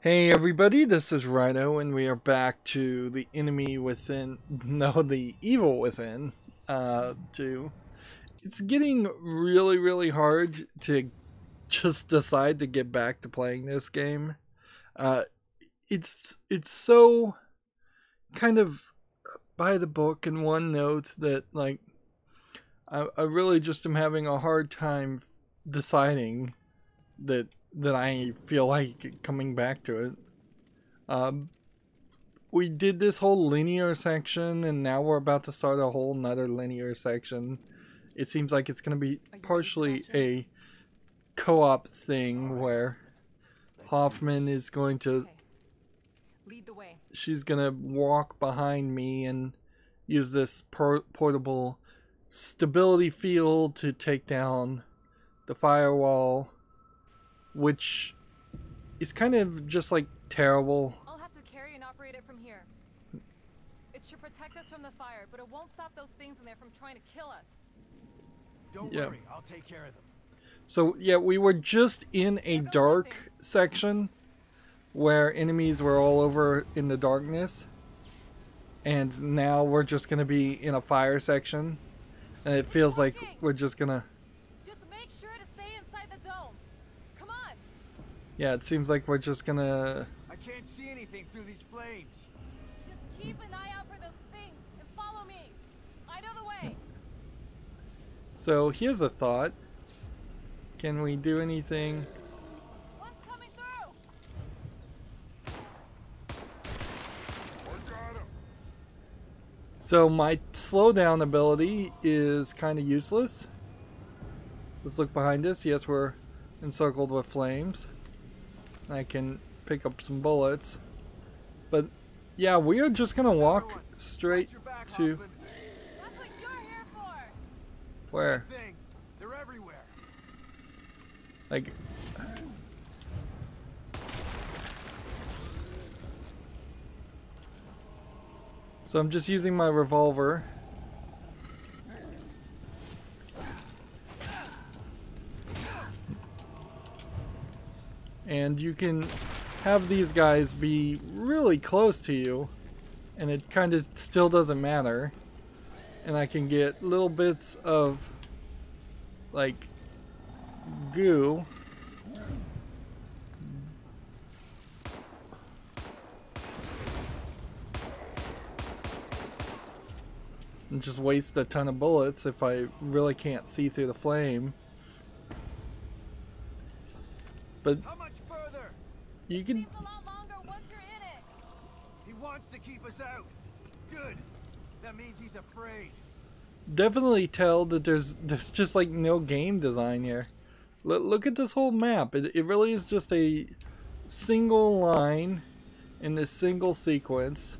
Hey everybody, this is Rhino, and we are back to the enemy within, no, the evil within, 2. It's getting really hard to just decide to get back to playing this game. It's so kind of by the book in one note that, like, I really just am having a hard time deciding that I feel like coming back to it. We did this whole linear section, and now we're about to start a whole nother linear section. It seems like it's going to be partially a co-op thing where Hoffman is going to... Lead the way. She's going to walk behind me and use this portable stability field to take down the firewall, which is kind of just like terrible. I'll have to carry and operate it from here. It should protect us from the fire, but it won't stop those things in there from trying to kill us. Don't worry, I'll take care of them. So yeah, we were just in a dark section where enemies were all over in the darkness, and now we're just gonna be in a fire section, and it feels like we're just gonna... Just make sure to stay inside the dome. Come on. Yeah, it seems like we're just gonna... I can't see anything through these flames. Just keep an eye out for those things and follow me. I know the way. So here's a thought. Can we do anything? One's coming through. So my slowdown ability is kind of useless. Let's look behind us. Yes, we're encircled with flames. I can pick up some bullets. But yeah, we are just gonna walk straight to... That's what you're here for. Where? They're everywhere. Like... So I'm just using my revolver. And you can have these guys be really close to you, and it kind of still doesn't matter. And I can get little bits of, like, goo. And just waste a ton of bullets if I really can't see through the flame. But How much further? you can... Seems a lot longer once you're in it. He wants to keep us out. Good. That means he's afraid. definitely tell that there's just like no game design here. Look at this whole map. It really is just a single line in this single sequence,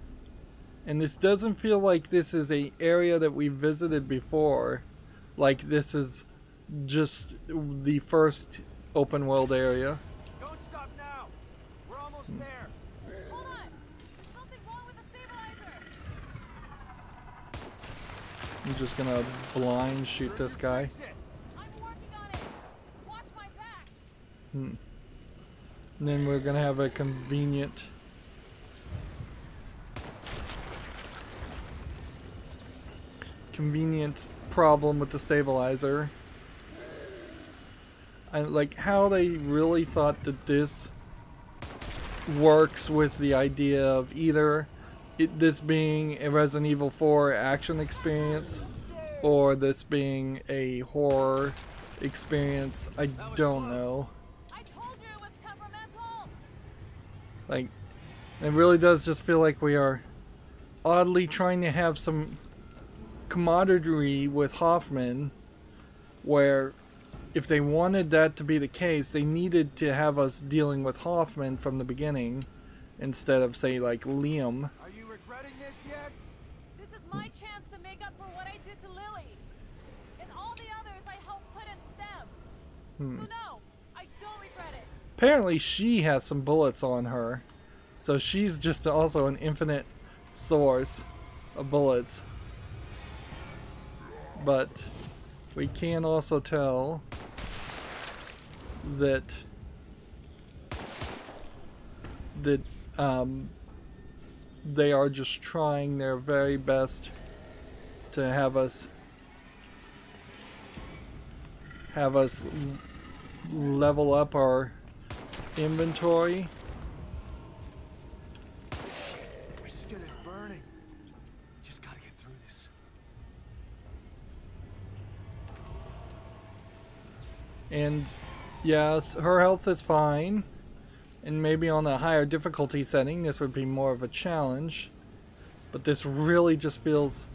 and this doesn't feel like this is a area that we visited before. Like this is just the first open world area. Don't stop now. We're almost there. Hold on. Something wrong with the stabilizer. I'm just gonna blind shoot this guy. Fix it. I'm working on it. Just watch my back. And then we're gonna have a convenient problem with the stabilizer. And like how they really thought that this works with the idea of either this being a Resident Evil 4 action experience or this being a horror experience. I don't know. I told you it was temperamental. Like, it really does just feel like we are oddly trying to have some camaraderie with Hoffman, where if they wanted that to be the case, they needed to have us dealing with Hoffman from the beginning instead of, say, like Liam. Are you regretting this yet? This is my chance to make up for what I did to Lily. And all the others I helped put in STEM. So no, I don't regret it. Apparently she has some bullets on her, so she's just also an infinite source of bullets. But we can also tell that that they are just trying their very best to have us level up our inventory. My skin is burning. Just gotta get through this. And yes, her health is fine. And maybe on a higher difficulty setting, this would be more of a challenge. But this really just feels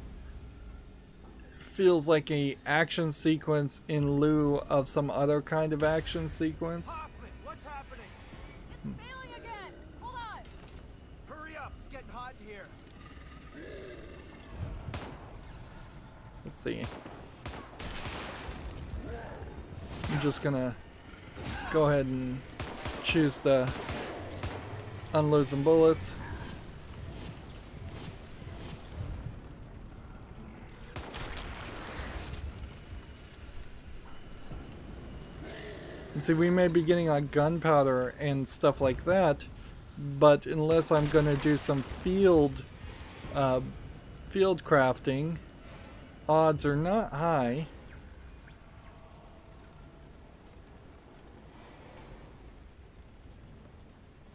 like a action sequence in lieu of some other kind of action sequence. Hoffman, what's happening? It's failing again. Hold on. Hurry up, it's getting hot in here. Let's see. I'm just gonna go ahead and choose the unload some bullets. And see, we may be getting like gunpowder and stuff like that, but unless I'm gonna do some field crafting, odds are not high.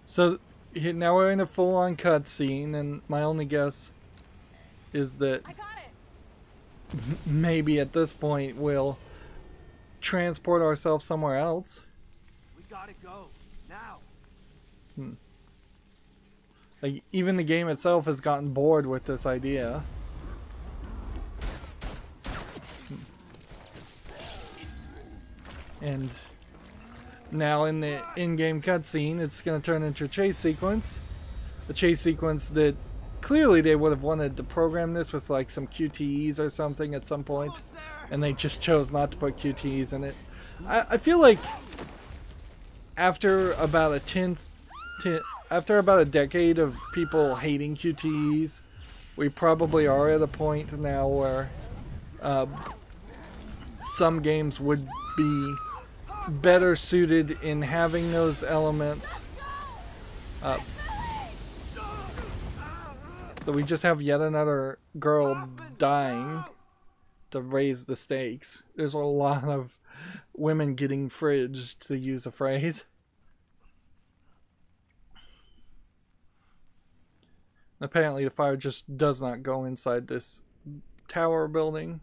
So now we're in a full-on cutscene, and my only guess is that I got it. maybe at this point we'll transport ourselves somewhere else. We gotta go. Now. Like, even the game itself has gotten bored with this idea. And now in the in-game cutscene, it's going to turn into a chase sequence. A chase sequence that clearly they would have wanted to program this with like some QTEs or something at some point, and they just chose not to put QTEs in it. I feel like after about a decade of people hating QTEs, we probably are at a point now where some games would be better suited in having those elements. So we just have yet another girl dying to raise the stakes. There's a lot of women getting fridged, to use a phrase. Apparently the fire just does not go inside this tower building.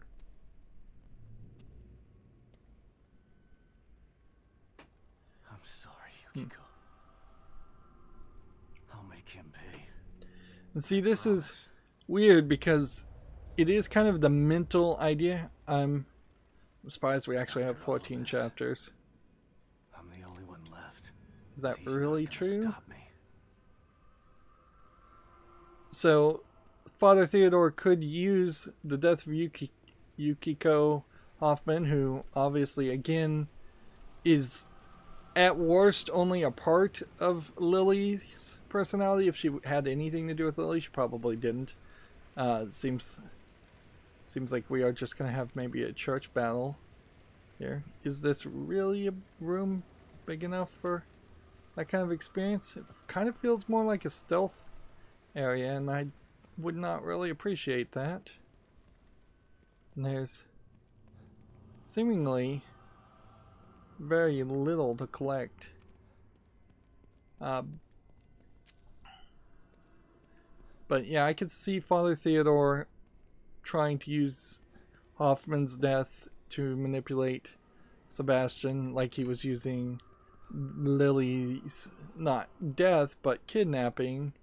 I'm sorry, Yukiko. I'll make him pay. And see, this is weird because it is kind of the mental idea. I'm surprised we actually have 14 chapters. I'm the only one left. Is that He's really not gonna true? Stop me. So, Father Theodore could use the death of Yukiko Hoffman, who obviously, again, is at worst only a part of Lily's personality. If she had anything to do with Lily, she probably didn't. Seems like we are just going to have maybe a church battle here. Is this really a room big enough for that kind of experience? It kind of feels more like a stealth area, and I would not really appreciate that. And there's seemingly very little to collect. But yeah, I could see Father Theodore trying to use Hoffman's death to manipulate Sebastian, like he was using Lily's, not death, but kidnapping,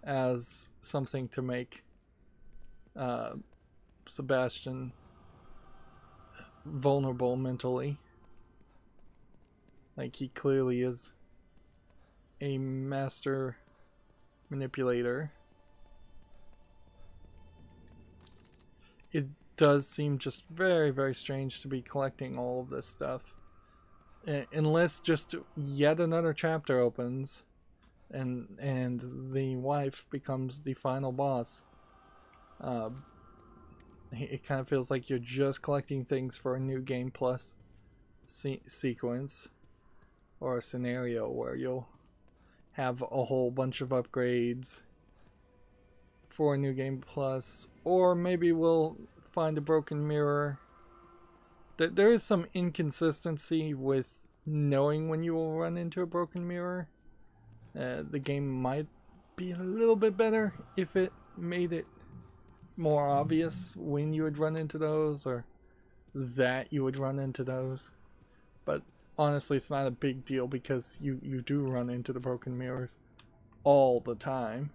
as something to make Sebastian vulnerable mentally. Like, he clearly is a master manipulator. It does seem just very, very strange to be collecting all of this stuff. Unless just yet another chapter opens and the wife becomes the final boss. It kind of feels like you're just collecting things for a new game plus sequence or a scenario where you'll have a whole bunch of upgrades for New Game Plus, or maybe we'll find a broken mirror. There is some inconsistency with knowing when you will run into a broken mirror. The game might be a little bit better if it made it more obvious when you would run into those, or that you would run into those. But honestly, it's not a big deal because you do run into the broken mirrors all the time.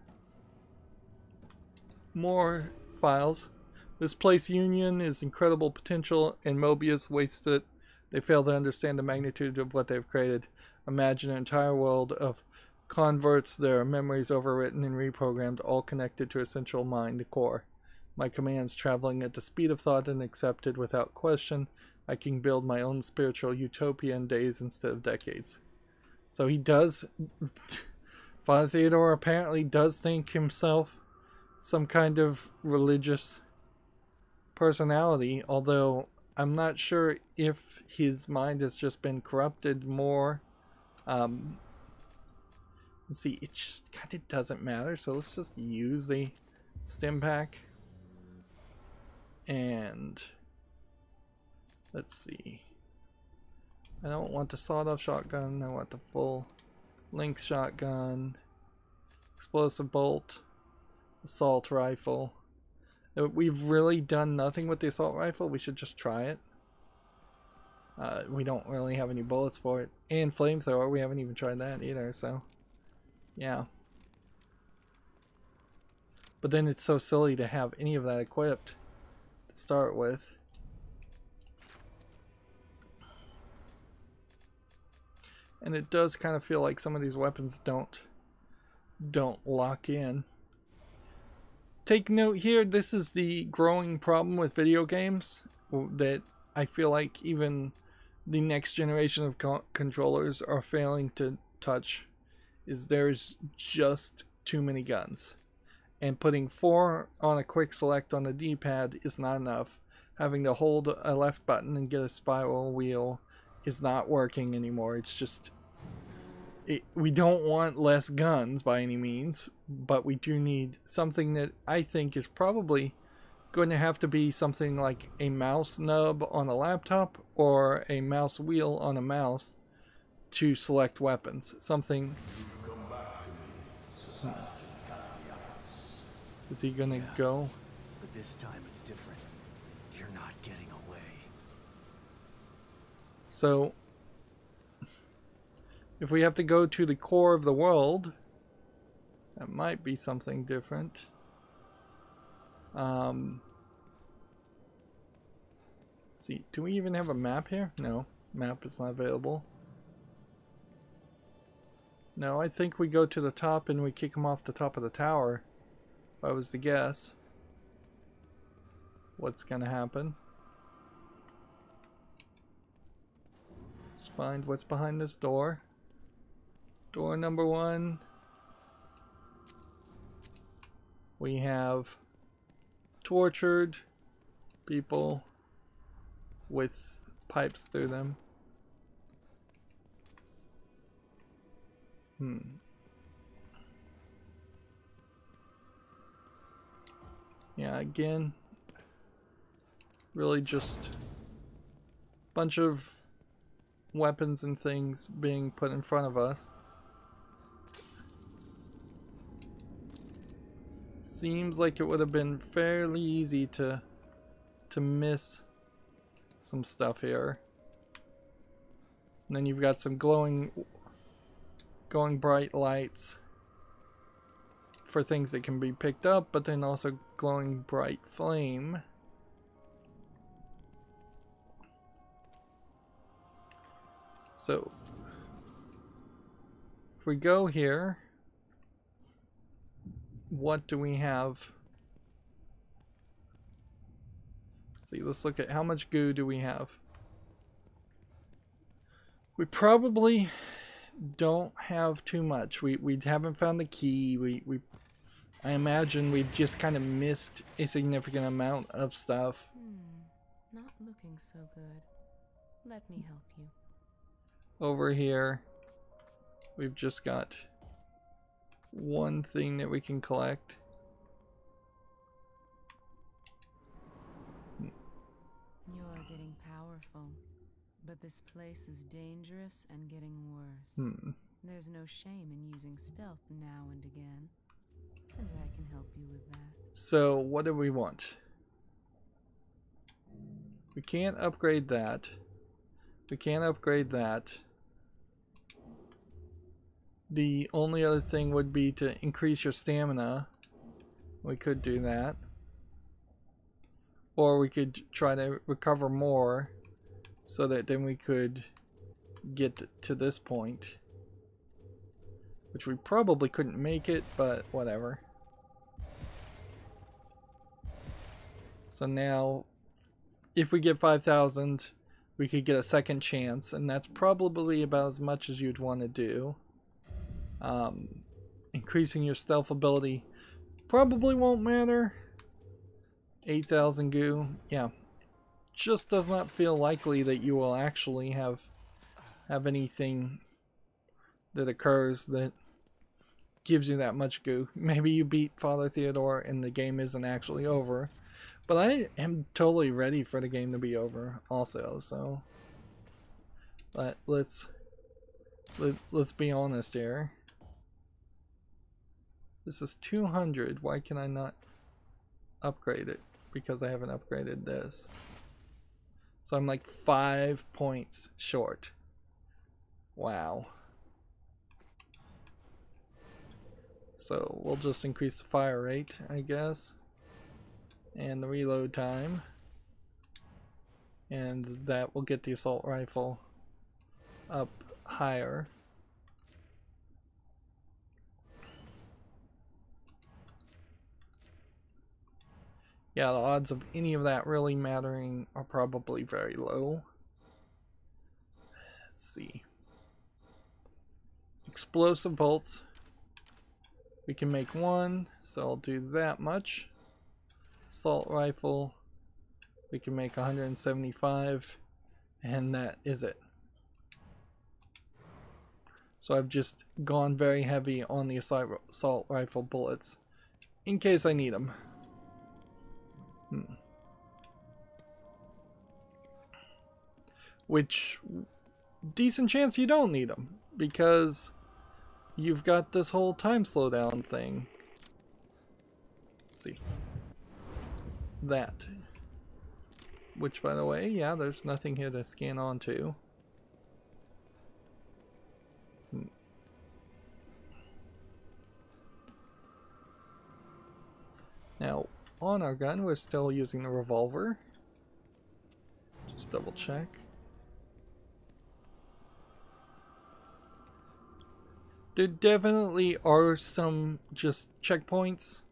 More files. This place Union is incredible potential, and Mobius wastes it. They fail to understand the magnitude of what they've created. Imagine an entire world of converts, their memories overwritten and reprogrammed, all connected to a central mind core. My commands traveling at the speed of thought and accepted without question. I can build my own spiritual utopia in days instead of decades. So he does... Father Theodore apparently does think himself some kind of religious personality, although I'm not sure if his mind has just been corrupted more. Let's see, it just kind of doesn't matter, so let's just use the stim pack. And let's see, I don't want the sawed-off shotgun, I want the full length shotgun, explosive bolt, assault rifle. We've really done nothing with the assault rifle. We should just try it. We don't really have any bullets for it. And flamethrower, we haven't even tried that either, so yeah. But then it's so silly to have any of that equipped to start with. And it does kind of feel like some of these weapons don't lock in. Take note here, this is the growing problem with video games that I feel like even the next generation of controllers are failing to touch, is there's just too many guns. And putting 4 on a quick select on the D-pad is not enough. Having to hold a left button and get a spiral wheel is not working anymore. It's just... we don't want less guns by any means, but we do need something that I think is probably going to have to be something like a mouse nub on a laptop or a mouse wheel on a mouse to select weapons. Something... Is he gonna go? But this time it's different. You're not getting away. So... if we have to go to the core of the world, that might be something different. See, do we even have a map here? No, map is not available. No, I think we go to the top and we kick him off the top of the tower. If I was to guess what's gonna happen. Let's find what's behind this door. Door number 1. We have tortured people with pipes through them. Yeah, again, really just a bunch of weapons and things being put in front of us. Seems like it would have been fairly easy to miss some stuff here. And then you've got some glowing bright lights for things that can be picked up, but then also glowing bright flame. So if we go here, what do we have? Let's see, let's look at how much goo do we have. We probably don't have too much. We haven't found the key. I imagine we've just kind of missed a significant amount of stuff. Not looking so good. Let me help you. Over here, we've just got one thing that we can collect. You're getting powerful, but this place is dangerous and getting worse. There's no shame in using stealth now and again, and I can help you with that. So what do we want? We can't upgrade that. We can't upgrade that. The only other thing would be to increase your stamina. We could do that. Or we could try to recover more so that then we could get to this point. Which we probably couldn't make it, but whatever. So now, if we get 5,000, we could get a second chance, and that's probably about as much as you'd want to do. Increasing your stealth ability probably won't matter. 8,000 goo, yeah. Just does not feel likely that you will actually have anything that occurs that gives you that much goo. Maybe you beat Father Theodore and the game isn't actually over. But I am totally ready for the game to be over also, so but let's be honest here. This is 200. Why can I not upgrade it? Because I haven't upgraded this. So I'm like 5 points short. Wow. So we'll just increase the fire rate, I guess. And the reload time. And that will get the assault rifle up higher. Yeah, the odds of any of that really mattering are probably very low. Let's see. Explosive bolts. We can make one, so I'll do that much. Assault rifle. We can make 175, and that is it. So I've just gone very heavy on the assault rifle bullets in case I need them. Which, decent chance you don't need them, because you've got this whole time slowdown thing. Let's see. That. Which, by the way, yeah, there's nothing here to scan onto. Now, on our gun, we're still using the revolver. Just double check. There definitely are some just checkpoints,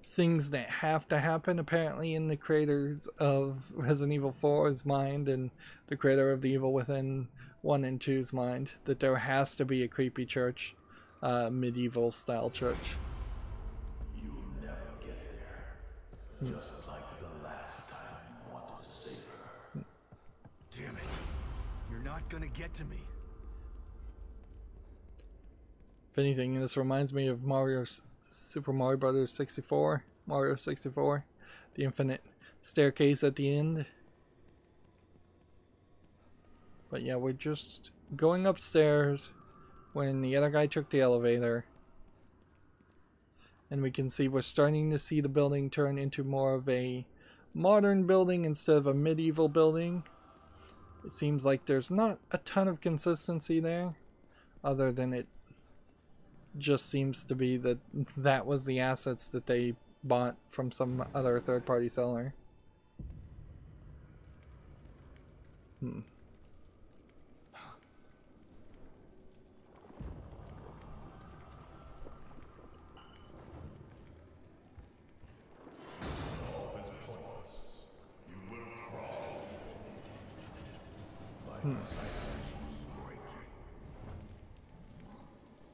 things that have to happen apparently in the creators of Resident Evil 4's mind and the creator of the Evil Within 1 and 2's mind, that there has to be a creepy church, medieval style church. You'll never get there, just like the last time you wanted to save her. Damn it. You're not gonna get to me. If anything, this reminds me of Super Mario Brothers 64, Mario 64, the infinite staircase at the end. But yeah, we're just going upstairs when the other guy took the elevator. And we can see we're starting to see the building turn into more of a modern building instead of a medieval building. It seems like there's not a ton of consistency there, other than it just seems to be that that was the assets that they bought from some other third-party seller.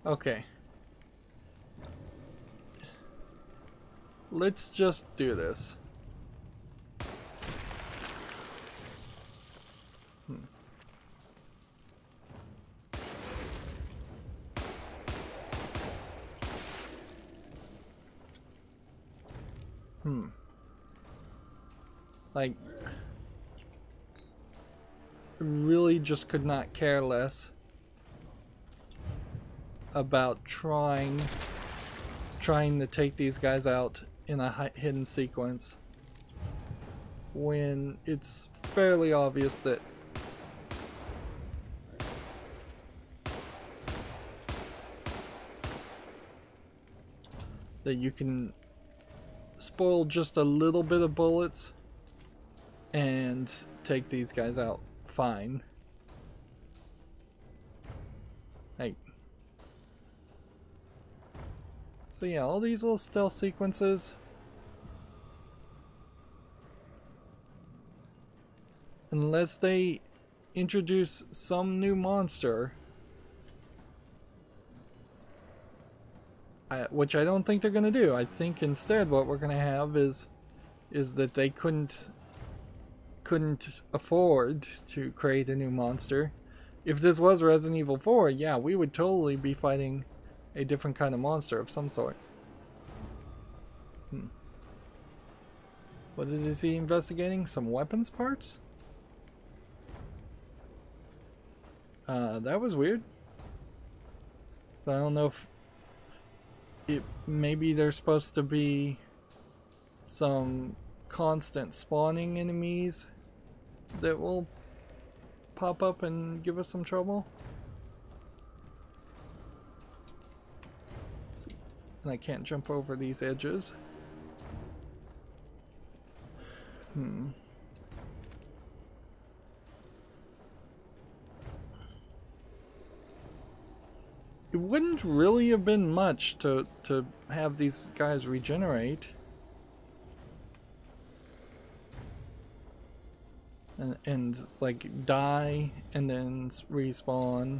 Okay. Let's just do this. Like, really just could not care less about trying to take these guys out in a hidden sequence when it's fairly obvious that you can spoil just a little bit of bullets and take these guys out fine. Hey. So yeah, all these little stealth sequences. Unless they introduce some new monster, which I don't think they're going to do. I think instead what we're going to have is that they couldn't afford to create a new monster. If this was Resident Evil 4, yeah, we would totally be fighting a different kind of monster of some sort. What is he investigating? Some weapons parts? That was weird. So I don't know if maybe there's supposed to be some constant spawning enemies that will pop up and give us some trouble. Let's see. And I can't jump over these edges. It wouldn't really have been much to have these guys regenerate. And like die and then respawn.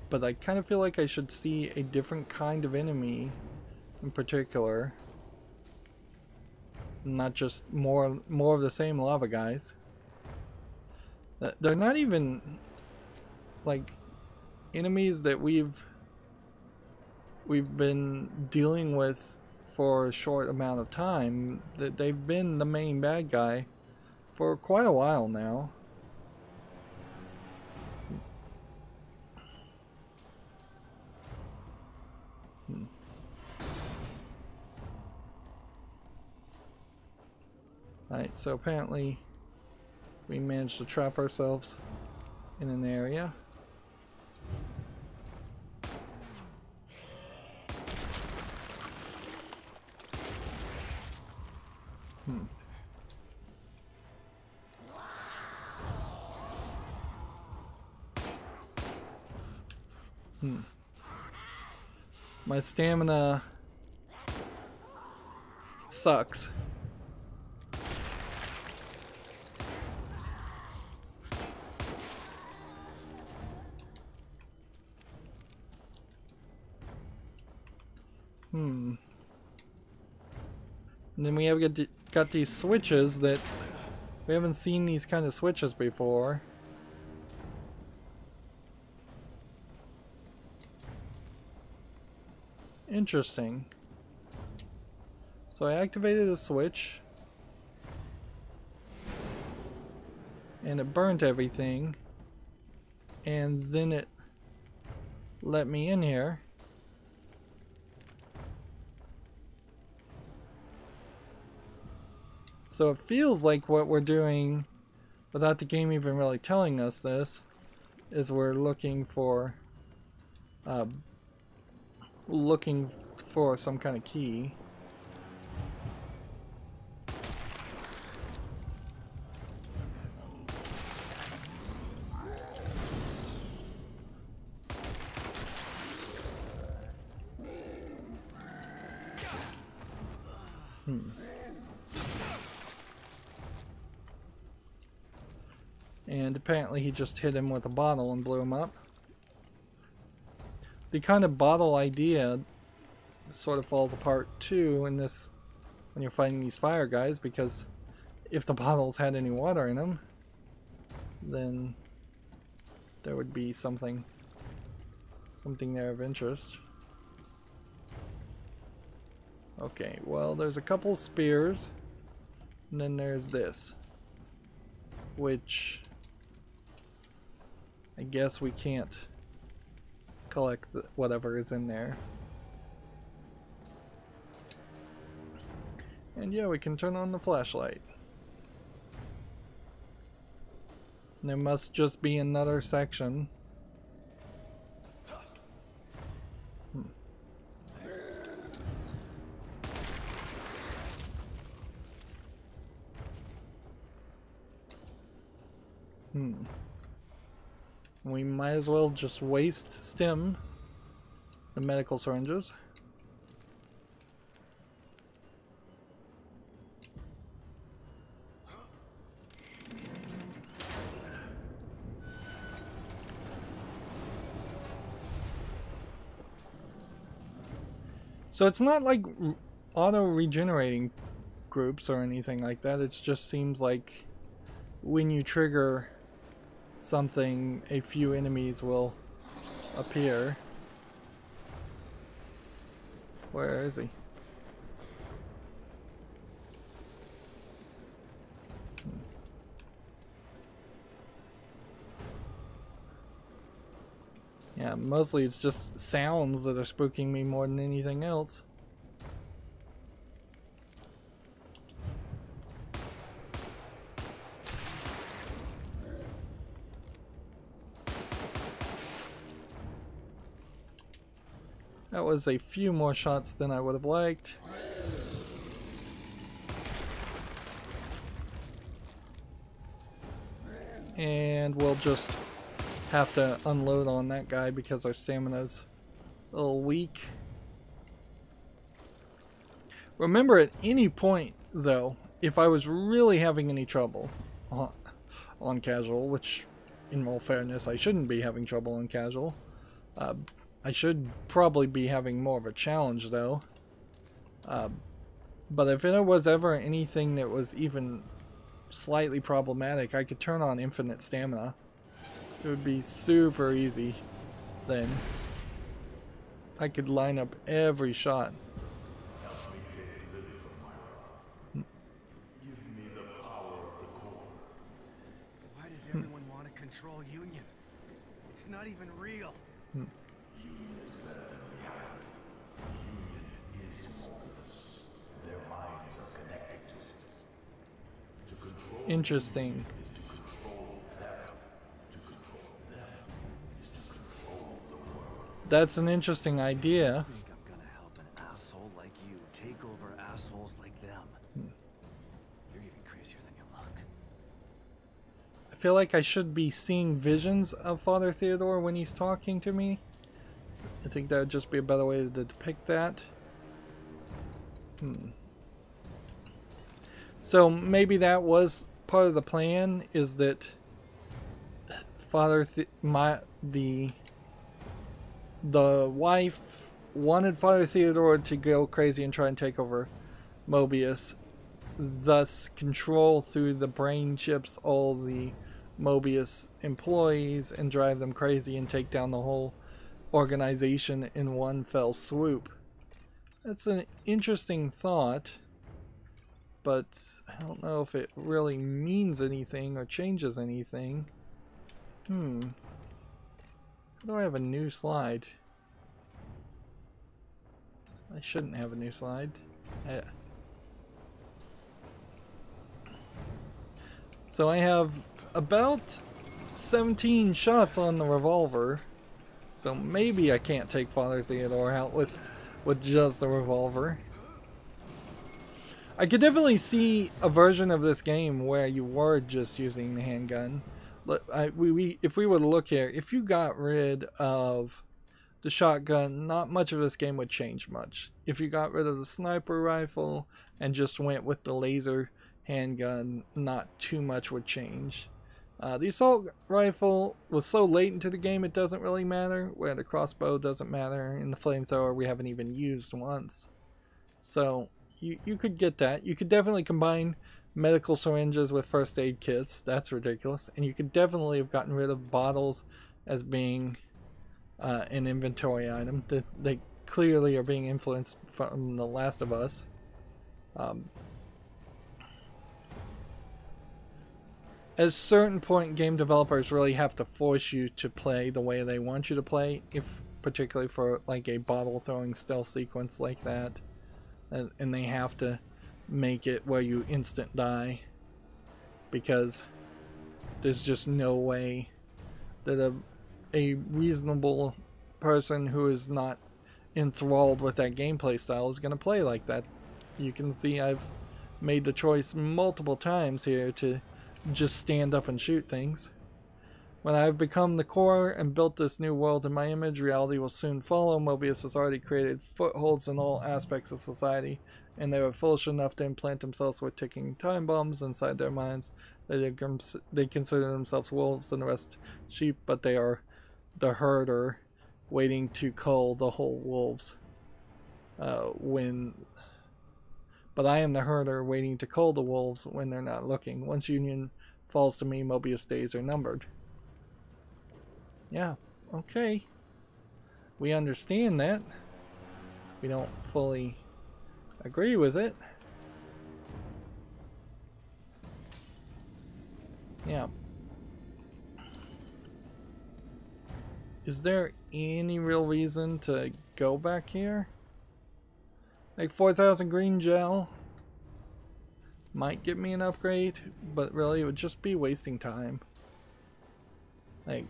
But I kind of feel like I should see a different kind of enemy in particular. Not just more of the same lava guys. They're not even like enemies that we've been dealing with for a short amount of time. That they've been the main bad guy for quite a while now. Alright, so apparently we managed to trap ourselves in an area. My stamina sucks. And then we have got these switches that we haven't seen these kind of switches before. Interesting. So I activated a switch and it burnt everything, and then it let me in here. So it feels like what we're doing, without the game even really telling us this, is we're looking for some kind of key. And apparently he just hit him with a bottle and blew him up. The kind of bottle idea sort of falls apart too in this when you're fighting these fire guys, because if the bottles had any water in them, then there would be something there of interest. Okay, well, there's a couple spears, and then there's this, which I guess we can't collect whatever is in there. And yeah, we can turn on the flashlight. And there must just be another section. We might as well just waste stim the medical syringes. So it's not like auto-regenerating groups or anything like that. It just seems like when you trigger something, a few enemies will appear. Where is he? Yeah, mostly it's just sounds that are spooking me more than anything else. That was a few more shots than I would have liked. And we'll just have to unload on that guy because our stamina's a little weak. Remember, at any point, though, if I was really having any trouble on casual, which, in all fairness, I shouldn't be having trouble on casual, I should probably be having more of a challenge, though. But if there was ever anything that was even slightly problematic, I could turn on infinite stamina. It would be super easy then. I could line up every shot. Why does everyone want to control Union? It's not even real. Union is better than reality. Union is Mobius. Their minds are connected to it. To control Interesting. is to control them. To control them is to control the world. That's an interesting idea. I think I'm gonna help an asshole like you take over assholes like them. You're even crazier than you look. I feel like I should be seeing visions of Father Theodore when he's talking to me. I think that would just be a better way to depict that. So maybe that was part of the plan, is that the wife wanted Father Theodore to go crazy and try and take over Mobius, thus control through the brain chips all the Mobius employees and drive them crazy and take down the whole organization in one fell swoop. That's an interesting thought, but I don't know if it really means anything or changes anything. How do I have a new slide? I shouldn't have a new slide. So I have about 17 shots on the revolver. So maybe I can't take Father Theodore out with just a revolver. I could definitely see a version of this game where you were just using the handgun. If we were to look here, if you got rid of the shotgun, not much of this game would change much. If you got rid of the sniper rifle and just went with the laser handgun, not too much would change. The assault rifle was so late into the game it doesn't really matter, where the crossbow doesn't matter, and the flamethrower we haven't even used once. So you could get that. You could definitely combine medical syringes with first aid kits. That's ridiculous. And you could definitely have gotten rid of bottles as being an inventory item. They clearly are being influenced from The Last of Us. At a certain point, game developers really have to force you to play the way they want you to play, if particularly for like a bottle throwing stealth sequence like that, and they have to make it where you instant die, because there's just no way that a reasonable person who is not enthralled with that gameplay style is going to play like that. You can see I've made the choice multiple times here to just stand up and shoot things. When I've become the core and built this new world in my image, reality will soon follow. Mobius has already created footholds in all aspects of society, and they were foolish enough to implant themselves with ticking time bombs inside their minds. They consider themselves wolves and the rest sheep, but they are the herder waiting to cull the whole wolves. But I am the herder waiting to cull the wolves when they're not looking. Once Union falls to me, Mobius' days are numbered. Yeah, okay. We understand that. We don't fully agree with it. Yeah. Is there any real reason to go back here? Like 4,000 green gel might get me an upgrade, but really it would just be wasting time. Like,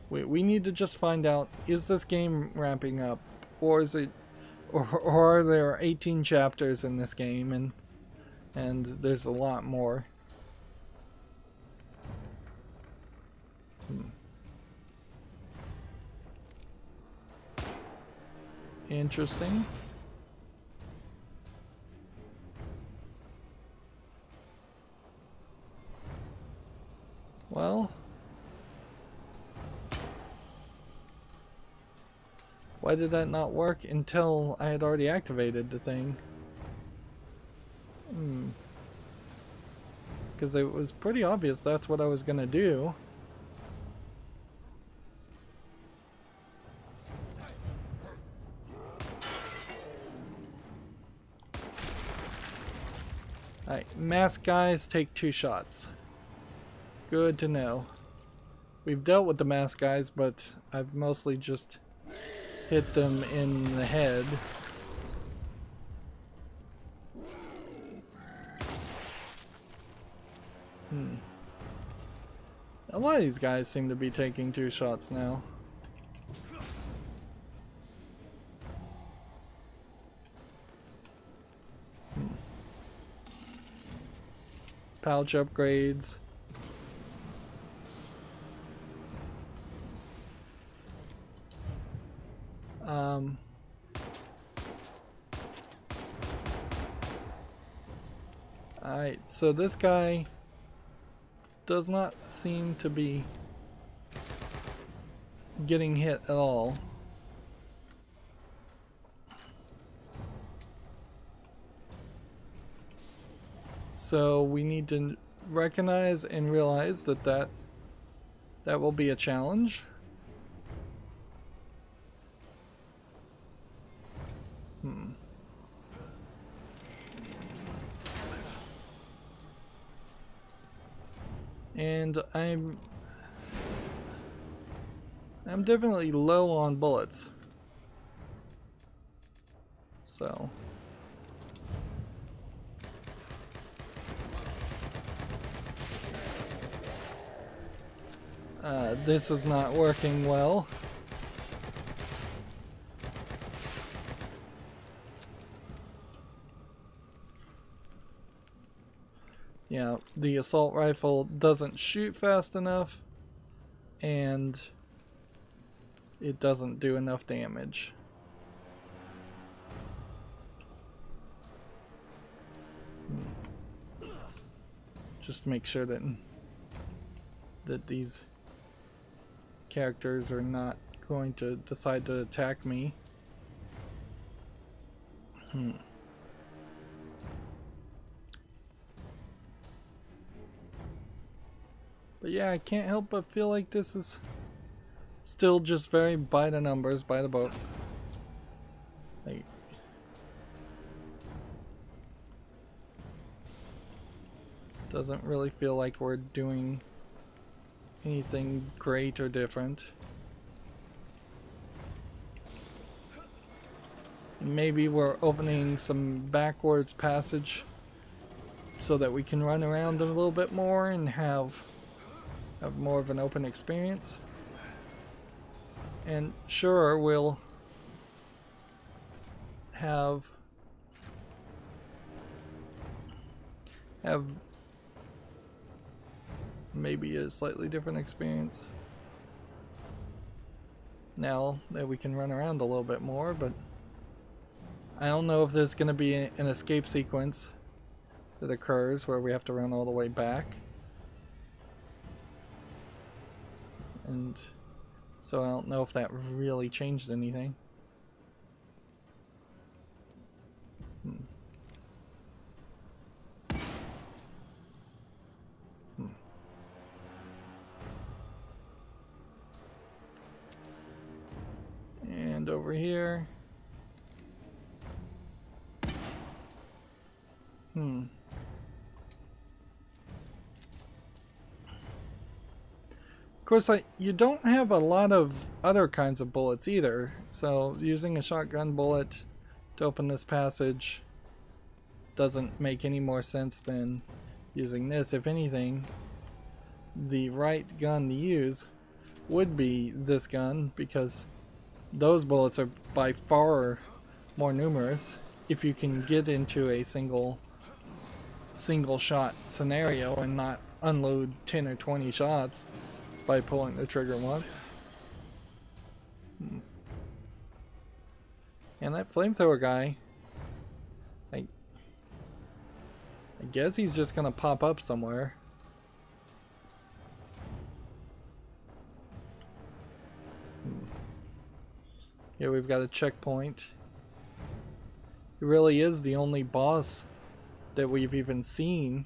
we need to just find out, is this game ramping up, or is it, or are there 18 chapters in this game, and there's a lot more. Interesting. Well, why did that not work until I had already activated the thing? Because it was pretty obvious that's what I was gonna do. Alright, masked guys take 2 shots. Good to know. We've dealt with the masked guys, but I've mostly just hit them in the head. A lot of these guys seem to be taking 2 shots now. Pouch upgrades. Alright, so this guy does not seem to be getting hit at all. So we need to recognize and realize that will be a challenge. And I'm definitely low on bullets. So this is not working well. Yeah, the assault rifle doesn't shoot fast enough, and it doesn't do enough damage. Just to make sure that these characters are not going to decide to attack me. But yeah, I can't help but feel like this is Still just very by the numbers, by the book. Like, doesn't really feel like we're doing anything great or different. Maybe we're opening some backwards passage so that we can run around a little bit more and have more of an open experience. And sure, we'll have maybe a slightly different experience now that we can run around a little bit more, but I don't know if there's going to be an escape sequence that occurs where we have to run all the way back. And so I don't know if that really changed anything. And over here. Of course, you don't have a lot of other kinds of bullets either, so using a shotgun bullet to open this passage doesn't make any more sense than using this. If anything, the right gun to use would be this gun, because those bullets are by far more numerous if you can get into a single shot scenario and not unload 10 or 20 shots by pulling the trigger once. And that flamethrower guy, I guess he's just gonna pop up somewhere. Here we've got a checkpoint. He really is the only boss that we've even seen.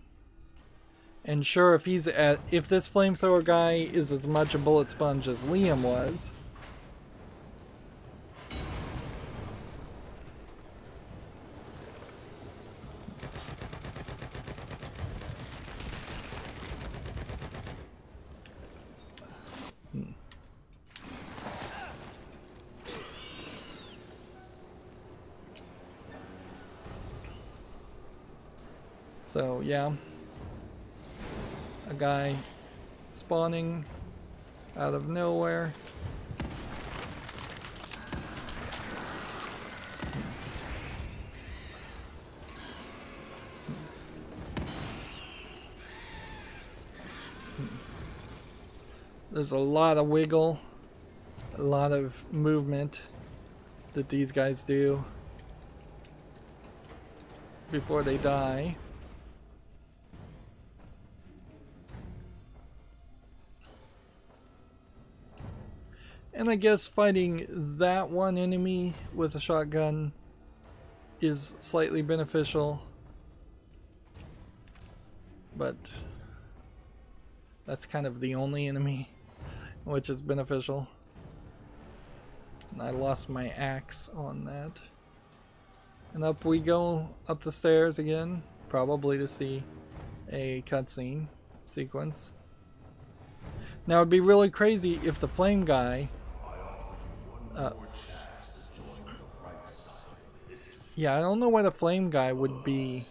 And sure, if this flamethrower guy is as much a bullet sponge as Liam was, so yeah. A guy spawning out of nowhere. There's a lot of wiggle, a lot of movement that these guys do before they die. And I guess fighting that one enemy with a shotgun is slightly beneficial, but that's kind of the only enemy which is beneficial. And I lost my axe on that. And up we go, up the stairs again, probably to see a cutscene sequence. Now it'd be really crazy if the flame guy yeah, I don't know why the flame guy would be.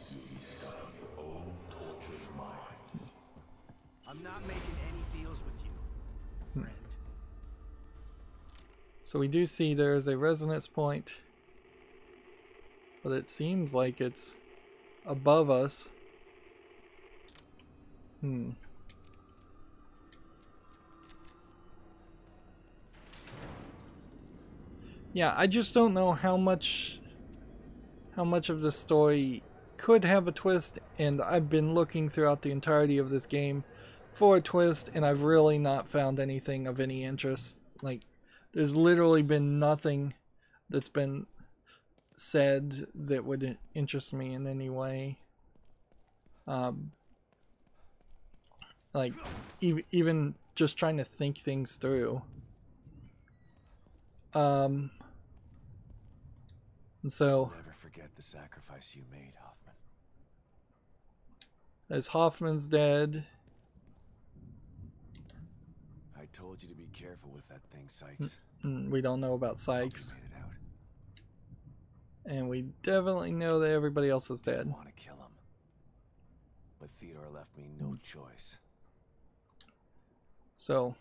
I'm not making any deals with you, friend. So we do see there's a resonance point, but it seems like it's above us. Yeah, I just don't know how much of the story could have a twist, and I've been looking throughout the entirety of this game for a twist, and I've really not found anything of any interest. Like, there's literally been nothing that's been said that would interest me in any way. Like, even just trying to think things through. And so Never forget the sacrifice you made, Hoffman. as Hoffman's dead. I told you to be careful with that thing, Sykes. We don't know about Sykes. You made it out. And we definitely know that everybody else is I dead. want to kill him. But Theodore left me no choice. So,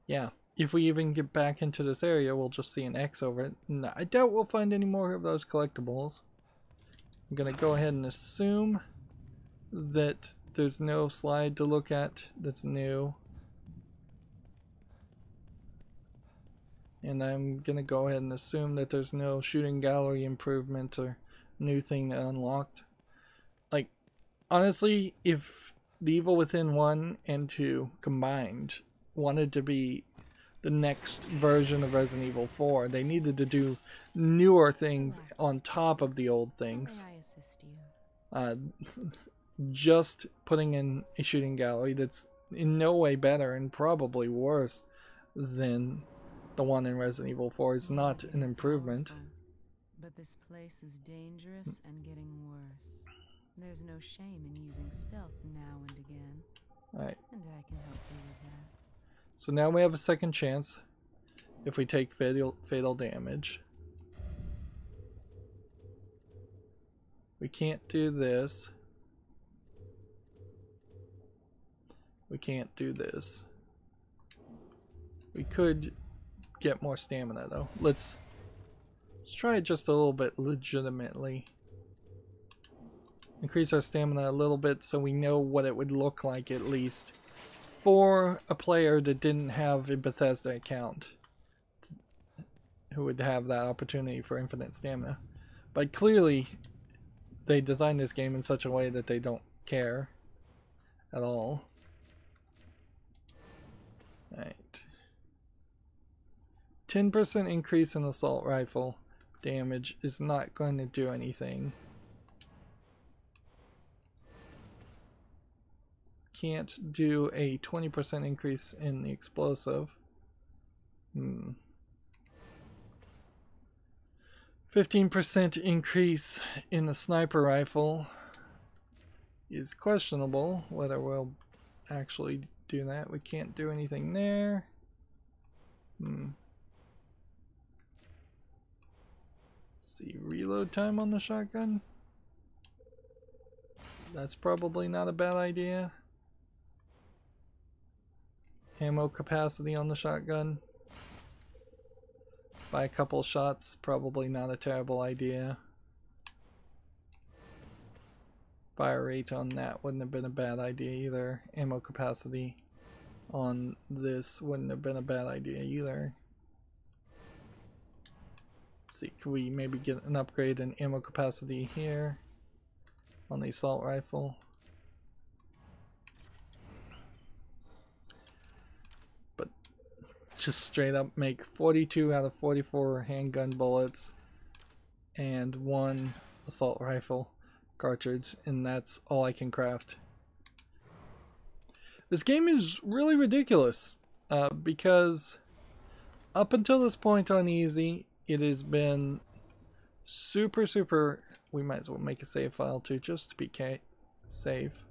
yeah. If we even get back into this area, we'll just see an X over it. No, I doubt we'll find any more of those collectibles. I'm going to go ahead and assume that there's no slide to look at that's new. And I'm going to go ahead and assume that there's no shooting gallery improvement or new thing that unlocked. Like, honestly, if The Evil Within 1 and 2 combined wanted to be the next version of Resident Evil 4, they needed to do newer things on top of the old things. How may I assist you? Just putting in a shooting gallery that's in no way better and probably worse than the one in Resident Evil 4 is not an improvement. But this place is dangerous and getting worse. There's no shame in using stealth now and again. Alright, And I can help you with that. so now we have a second chance if we take fatal damage. We can't do this. We can't do this. We could get more stamina though. Let's try it just a little bit legitimately. Increase our stamina a little bit so we know what it would look like at least for a player that didn't have a Bethesda account, who would have that opportunity for infinite stamina. But clearly they designed this game in such a way that they don't care at all. Alright. 10% increase in assault rifle damage is not going to do anything. Can't do a 20% increase in the explosive. 15% increase in the sniper rifle is questionable whether we'll actually do that. We can't do anything there. See, reload time on the shotgun. That's probably not a bad idea. Ammo capacity on the shotgun. By a couple shots, probably not a terrible idea. Fire rate on that wouldn't have been a bad idea either. Ammo capacity on this wouldn't have been a bad idea either. Let's see, can we maybe get an upgrade in ammo capacity here on the assault rifle? But just straight up make 42 out of 44 handgun bullets and 1 assault rifle cartridge, and that's all I can craft. This game is really ridiculous because up until this point on easy, it has been super. We might as well make a save file too, just to be safe.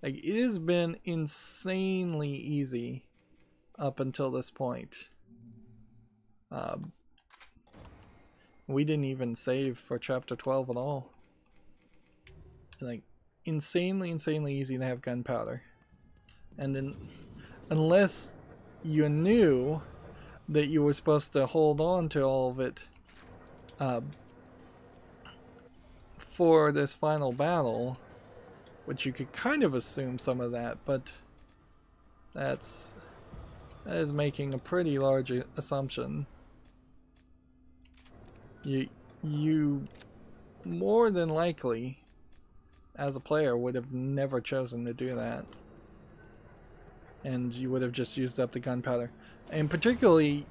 Like, it has been insanely easy up until this point. We didn't even save for chapter 12 at all. Like, insanely easy to have gunpowder. And then, unless you knew that you were supposed to hold on to all of it for this final battle, which you could kind of assume some of that, but that is making a pretty large assumption. You more than likely, as a player, would have never chosen to do that. And you would have just used up the gunpowder. And particularly,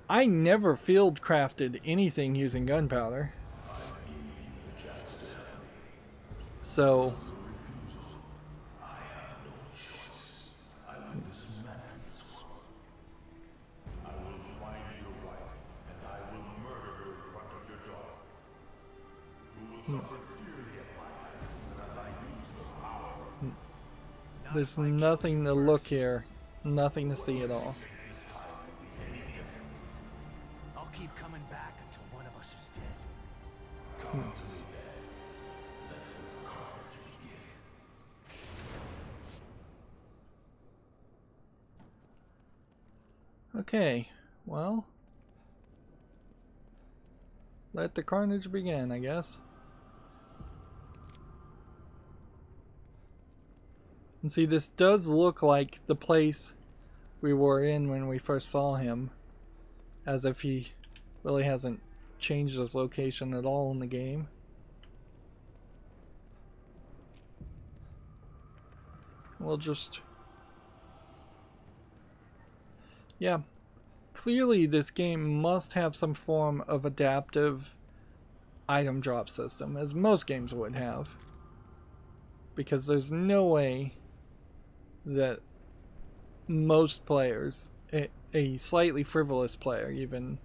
I never field crafted anything using gunpowder. So There's nothing to look here. Nothing to see at all. I'll keep coming back until one of us is dead. Come to me then. Let the carnage begin. Okay, well, let the carnage begin, I guess. And see, this does look like the place we were in when we first saw him, as if he really hasn't changed his location at all in the game. We'll just... yeah, clearly this game must have some form of adaptive item drop system, as most games would have. Because there's no way that most players, a slightly frivolous player even,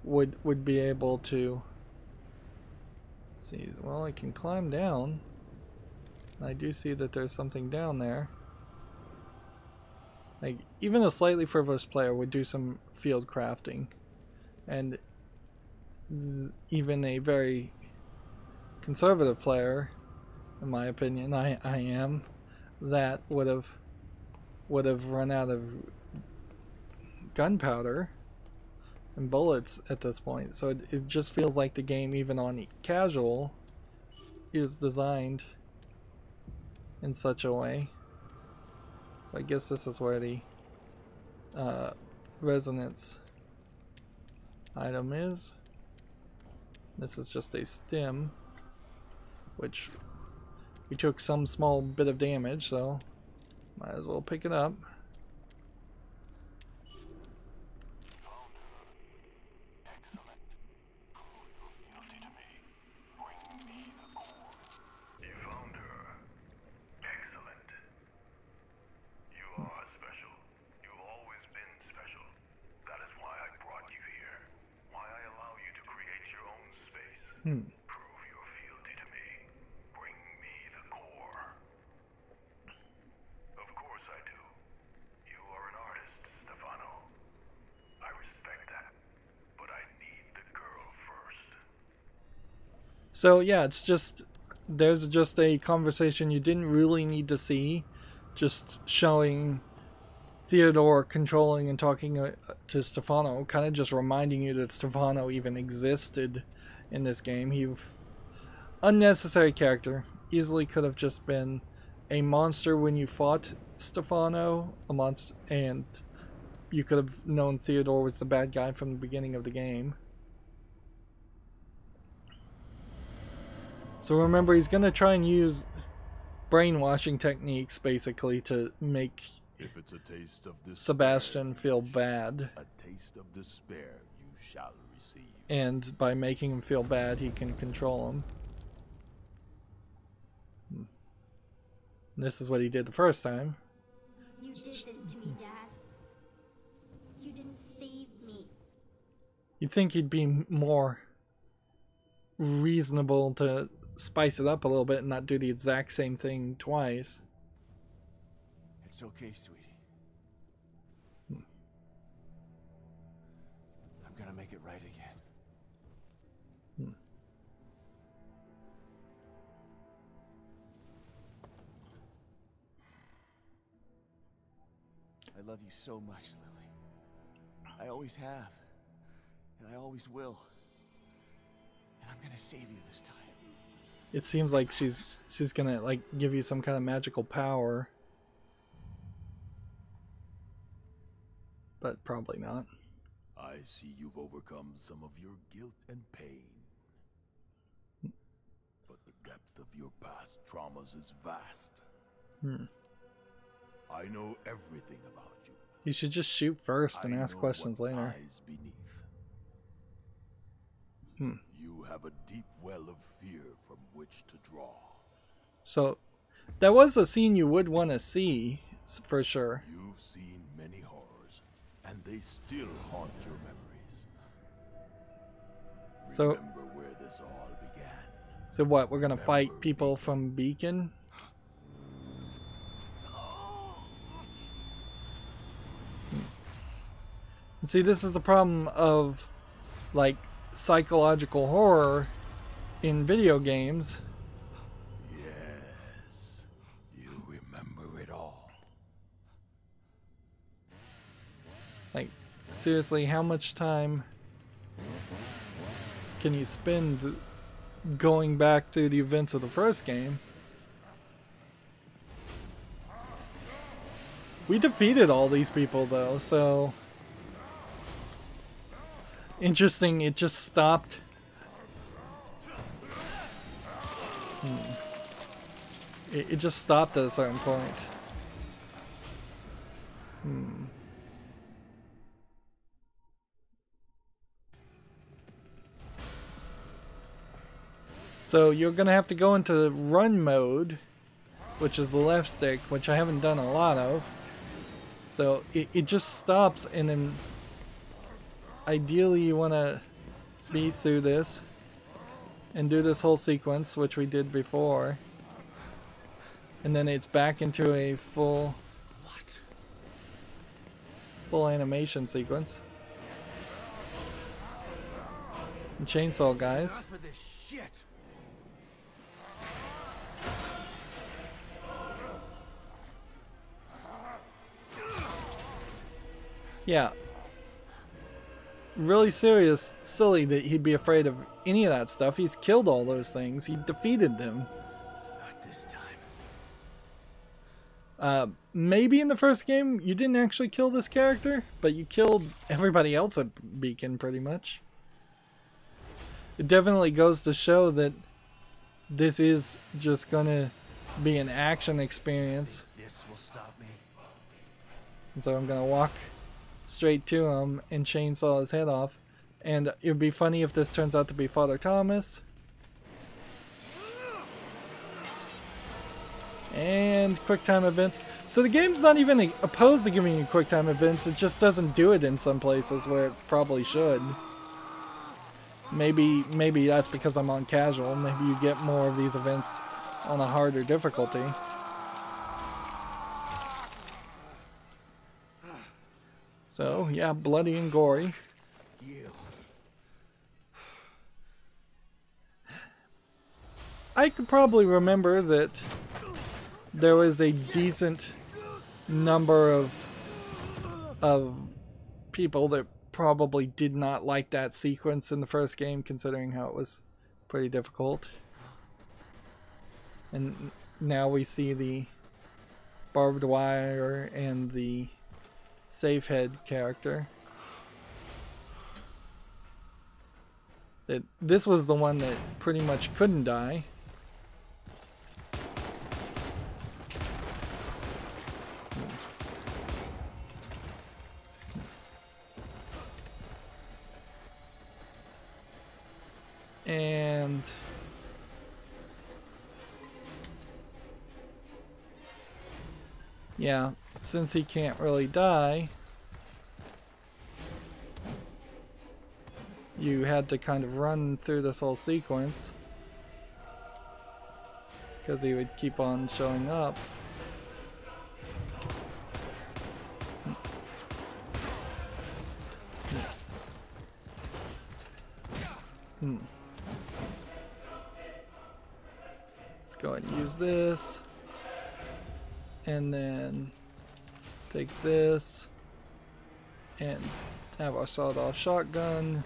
would be able to... see, well, I can climb down. I do see that there's something down there. Like, even a slightly frivolous player would do some field crafting, and even a very conservative player, in my opinion, I am, that would have run out of gunpowder and bullets at this point. So it just feels like the game, even on casual, is designed in such a way. So I guess this is where the resonance item is. This is just a stem, which we took some small bit of damage, so might as well pick it up. Prove your fealty to me. Bring me the core. Of course I do. You are an artist, Stefano. I respect that. But I need the girl first. So yeah, it's just... there's just a conversation you didn't really need to see. Just showing Theodore controlling and talking to Stefano, kind of just reminding you that Stefano even existed in this game. He, unnecessary character, easily could have just been a monster when you fought Stefano, a monster, and you could have known Theodore was the bad guy from the beginning of the game. So remember, he's gonna try and use brainwashing techniques basically to make If it's a taste of despair, Sebastian feel bad. a taste of despair you shall receive. And by making him feel bad, he can control him. This is what he did the first time. You did this to me, Dad. You didn't save me. You'd think he'd be more reasonable to spice it up a little bit and not do the exact same thing twice. It's okay, sweetie. I'm gonna make it right again. I love you so much, Lily. I always have. And I always will. And I'm gonna save you this time. It seems like she's gonna like give you some kind of magical power. But probably not. I see you've overcome some of your guilt and pain. But the depth of your past traumas is vast. I know everything about you. You should just shoot first and I ask know questions what later. lies beneath. You have a deep well of fear from which to draw. So, that was a scene you would want to see, for sure. You've seen many horrors, and they still haunt your memories. So- Remember where this all began. So what, we're gonna fight people from Beacon? See, this is the problem of, like, psychological horror in video games. Yes, you remember it all. Like, seriously, how much time can you spend going back through the events of the first game? We defeated all these people, though, so... Interesting, it just stopped. It just stopped at a certain point. So you're gonna have to go into run mode, which is the left stick, which I haven't done a lot of. So it just stops, and then ideally you want to beat through this and do this whole sequence, which we did before, and then it's back into a full animation sequence. And chainsaw guys. For this shit. Yeah. Really silly that he'd be afraid of any of that stuff. He's killed all those things. He defeated them. Not this time. Maybe in the first game you didn't actually kill this character, but you killed everybody else at Beacon pretty much. It definitely goes to show that this is just gonna be an action experience. This will stop me. And so I'm gonna walk straight to him and chainsaw his head off. And it would be funny if this turns out to be Father Thomas. And quick time events. So the game's not even opposed to giving you quick time events, it just doesn't do it in some places where it probably should. Maybe that's because I'm on casual. Maybe you get more of these events on a harder difficulty. So, yeah, bloody and gory. You. I could probably remember that there was a decent number of people that probably did not like that sequence in the first game, considering how it was pretty difficult. And now we see the barbed wire and the safe head character. That this was the one that pretty much couldn't die. And yeah, since he can't really die, you had to kind of run through this whole sequence because he would keep on showing up. Let's go ahead and use this. And then take this and have our sawed-off shotgun.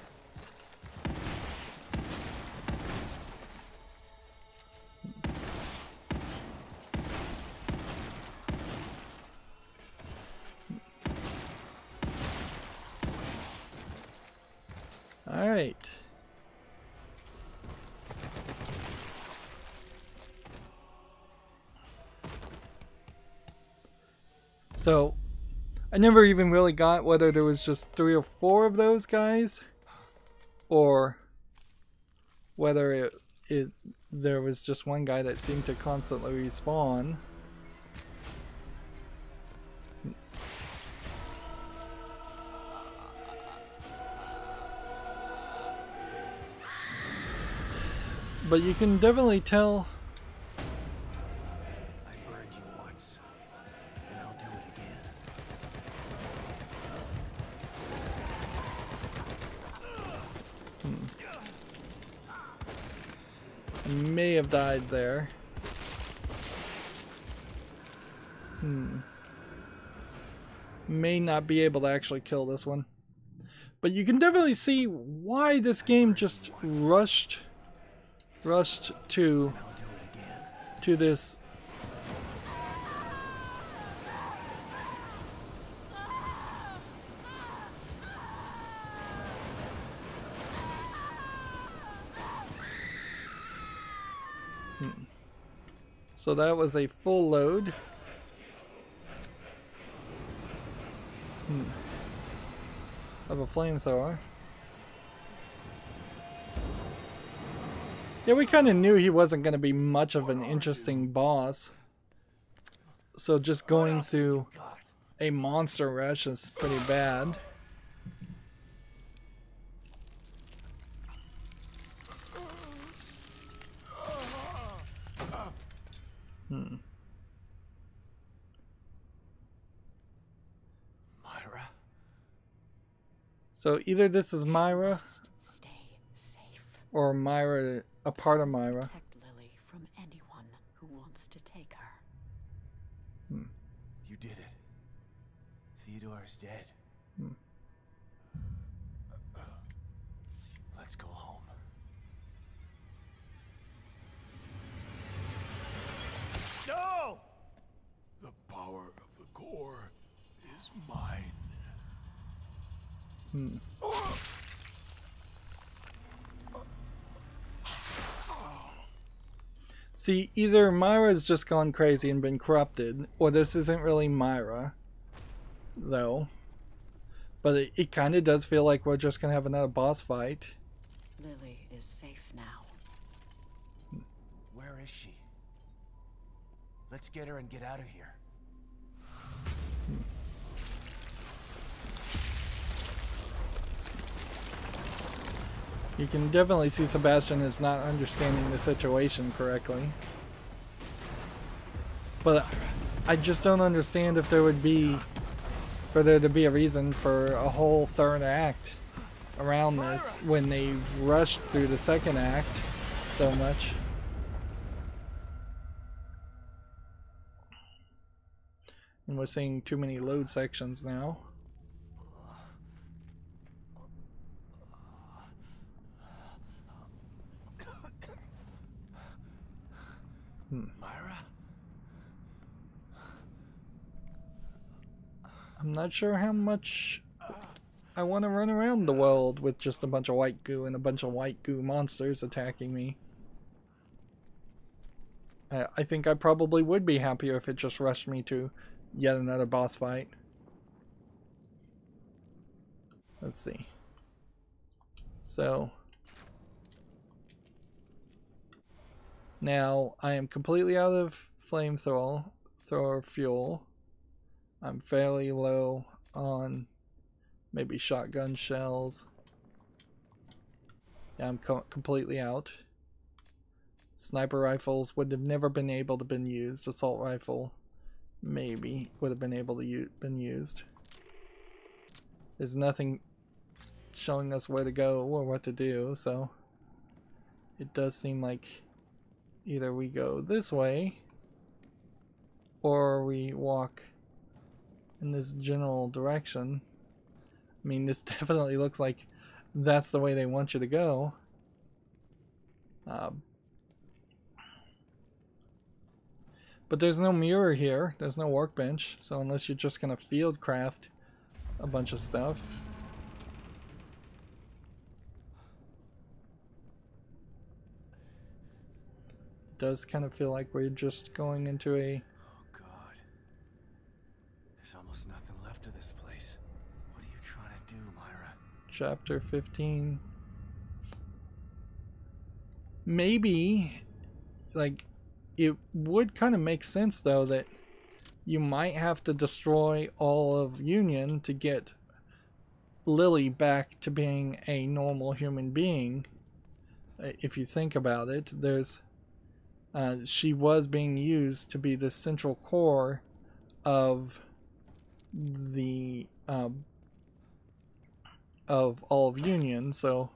All right. So, I never even really got whether there was just 3 or 4 of those guys, or whether there was just one guy that seemed to constantly respawn. But you can definitely tell. I burned you once, and I'll do it again. May have died there. May not be able to actually kill this one. But you can definitely see why this game just rushed to this. So that was a full load. Of a flamethrower. Yeah, we kind of knew he wasn't going to be much of an interesting boss. So just going through a monster rush is pretty bad. Myra? So either this is Myra, Stay safe. or Myra, a part of Myra. Protect Lily from anyone who wants to take her. You did it. Theodore is dead. Let's go home. No! The power of the core is mine. See, either Myra's just gone crazy and been corrupted, or this isn't really Myra, though. But it kind of does feel like we're just going to have another boss fight. Lily is safe now. Where is she? Let's get her and get out of here. You can definitely see Sebastian is not understanding the situation correctly. But I just don't understand if there would be, for there to be a reason for a whole third act around this when they've rushed through the second act so much. And we're seeing too many load sections now. Myra? I'm not sure how much I want to run around the world with just a bunch of white goo and a bunch of white goo monsters attacking me. I think I probably would be happier if it just rushed me to yet another boss fight. Let's see. So now I am completely out of flamethrower fuel. I'm fairly low on maybe shotgun shells. Yeah, I'm completely out. Sniper rifles would have never been able to been used. Assault rifle maybe would have been able to been used. There's nothing showing us where to go or what to do, so it does seem like either we go this way or we walk in this general direction. I mean, this definitely looks like that's the way they want you to go. But there's no mirror here. There's no workbench. So unless you're just going to field craft a bunch of stuff. It does kind of feel like we're just going into a... Oh God. There's almost nothing left of this place. What are you trying to do, Myra? Chapter 15. Maybe, like, it would kind of make sense, though, that you might have to destroy all of Union to get Lily back to being a normal human being. if you think about it, there's she was being used to be the central core of the of all of Union, so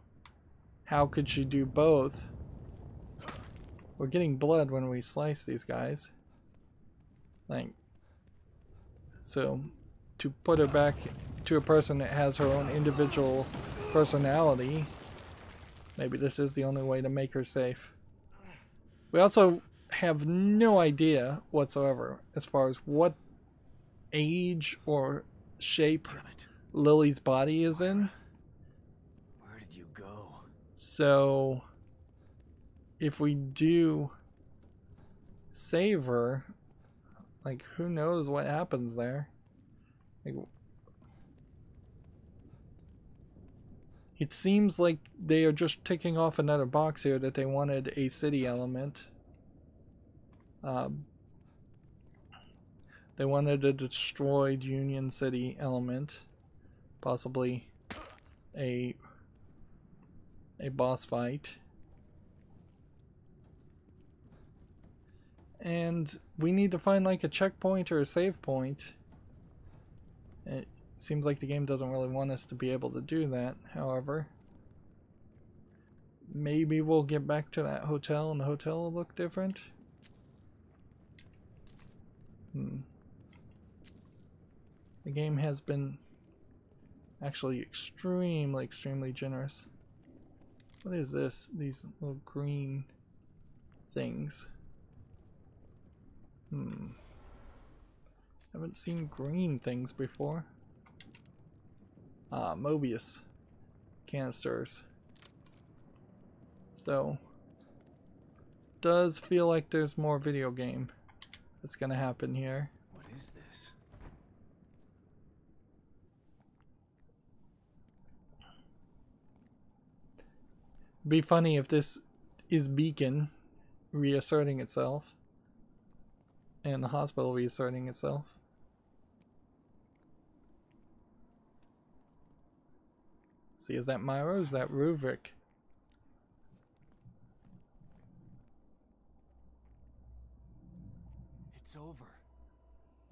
how could she do both? We're getting blood when we slice these guys. Like, so to put her back to a person that has her own individual personality, maybe this is the only way to make her safe. We also have no idea whatsoever as far as what age or shape Lily's body is in. Where did you go? So if we do save her, like, who knows what happens there? Like, it seems like they are just ticking off another box here that they wanted a city element. They wanted a destroyed Union City element, possibly a boss fight. And we need to find like a checkpoint or a save point. It seems like the game doesn't really want us to be able to do that, however. Maybe we'll get back to that hotel and the hotel will look different. The game has been actually extremely generous. What is this? These little green things. Haven't seen green things before. Mobius canisters. So, does feel like there's more video game that's gonna happen here. What is this? Be funny if this is Beacon reasserting itself and the hospital reasserting itself. See, is that Myra or is that Ruvik? It's over.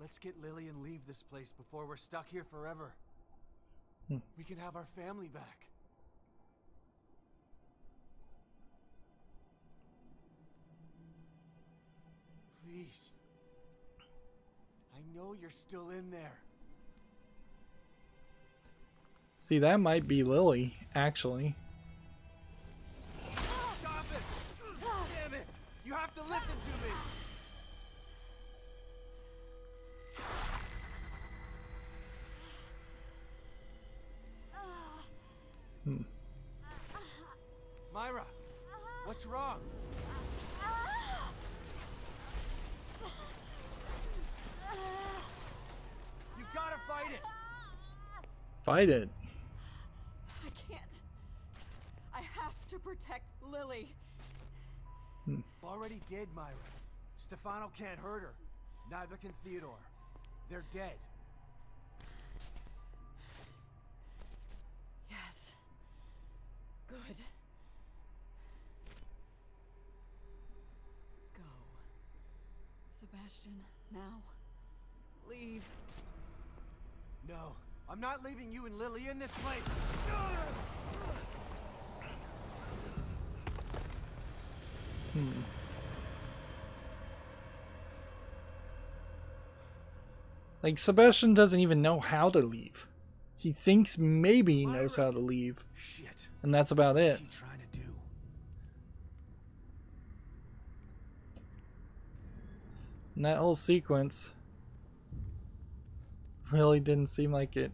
Let's get Lily and leave this place before we're stuck here forever. We can have our family back. Please. I know you're still in there. See, that might be Lily, actually. Stop it! Damn it! You have to listen to me! Myra, what's wrong? You've got to fight it! Fight it. I can't. I have to protect Lily. Already did, Myra. Stefano can't hurt her. Neither can Theodore. They're dead. Yes. Good. Go. Sebastian, now. Leave. No, I'm not leaving you and Lily in this place. Like, Sebastian doesn't even know how to leave. He thinks maybe he knows how to leave. Shit. And that's about it. What's she trying to do? And that whole sequence really didn't seem like it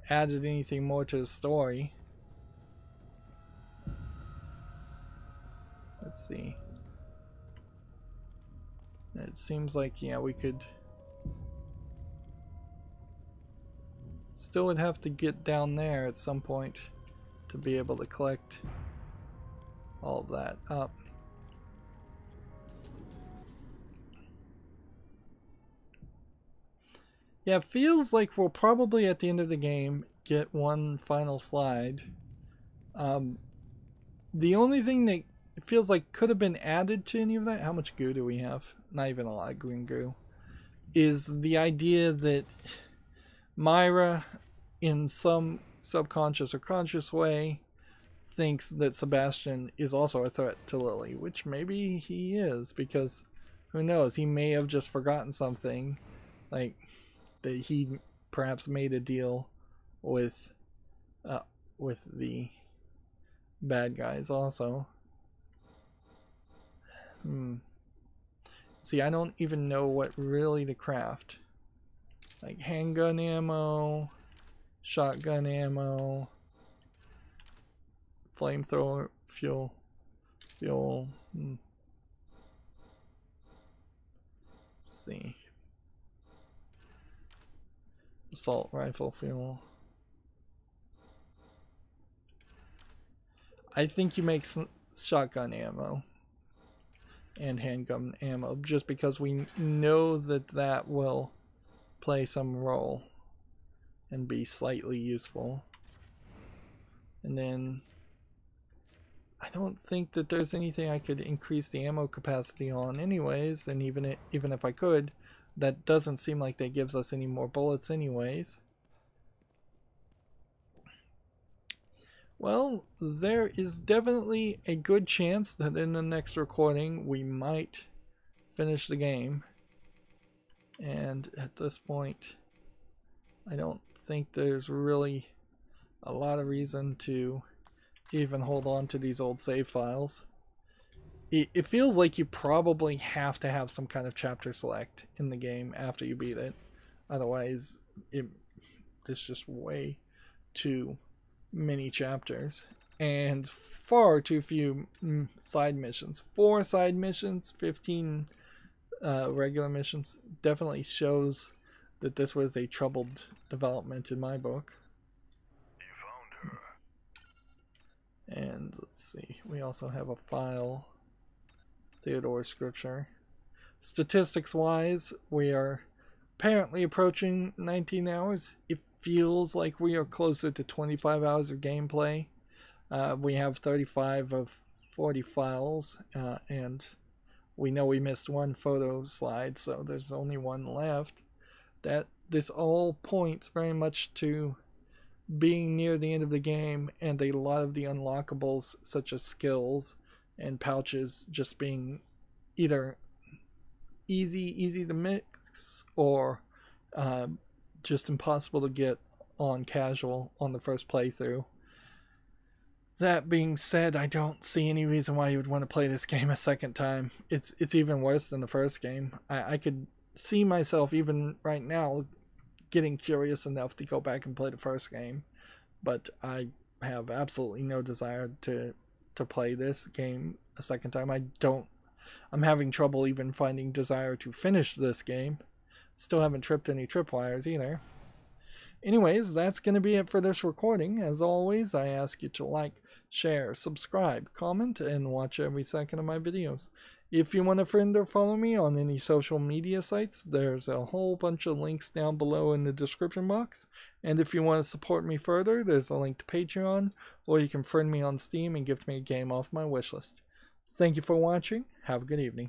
added anything more to the story. Let's see. It seems like, yeah, we could still would have to get down there at some point to be able to collect all of that up. Yeah, it feels like we'll probably at the end of the game get one final slide. The only thing that it feels like could have been added to any of that, how much goo do we have? Not even a lot of green goo. Is the idea that Myra, in some subconscious or conscious way, thinks that Sebastian is also a threat to Lily, which maybe he is, because who knows, he may have just forgotten something, like that he perhaps made a deal with the bad guys also. See, I don't even know what really to craft. Like handgun ammo, shotgun ammo, flamethrower fuel. Let's see. Assault rifle fuel. I think you make shotgun ammo and handgun ammo just because we know that that will play some role and be slightly useful. And then I don't think that there's anything I could increase the ammo capacity on anyways, and even if I could, that doesn't seem like that gives us any more bullets anyways. Well, there is definitely a good chance that in the next recording we might finish the game. And at this point, I don't think there's really a lot of reason to even hold on to these old save files. It feels like you probably have to have some kind of chapter select in the game after you beat it. Otherwise, there's just way too many chapters and far too few side missions. 4 side missions, 15 regular missions. Definitely shows that this was a troubled development in my book. You found her. And let's see, we also have a file, Theodore Scripture. Statistics wise, we are apparently approaching 19 hours. It feels like we are closer to 25 hours of gameplay. We have 35 of 40 files, and we know we missed one photo slide, so there's only one left. That this all points very much to being near the end of the game, and a lot of the unlockables such as skills and pouches just being either easy to mix or just impossible to get on casual on the first playthrough. That being said, I don't see any reason why you would want to play this game a second time. It's even worse than the first game. I could see myself even right now getting curious enough to go back and play the first game, but I have absolutely no desire to play this game a second time. I'm having trouble even finding desire to finish this game. Still haven't tripped any tripwires either. Anyways, that's going to be it for this recording. As always, I ask you to like, share, subscribe, comment, and watch every second of my videos. If you want to friend or follow me on any social media sites, there's a whole bunch of links down below in the description box. And if you want to support me further, there's a link to Patreon, or you can friend me on Steam and gift me a game off my wishlist. Thank you for watching. Have a good evening.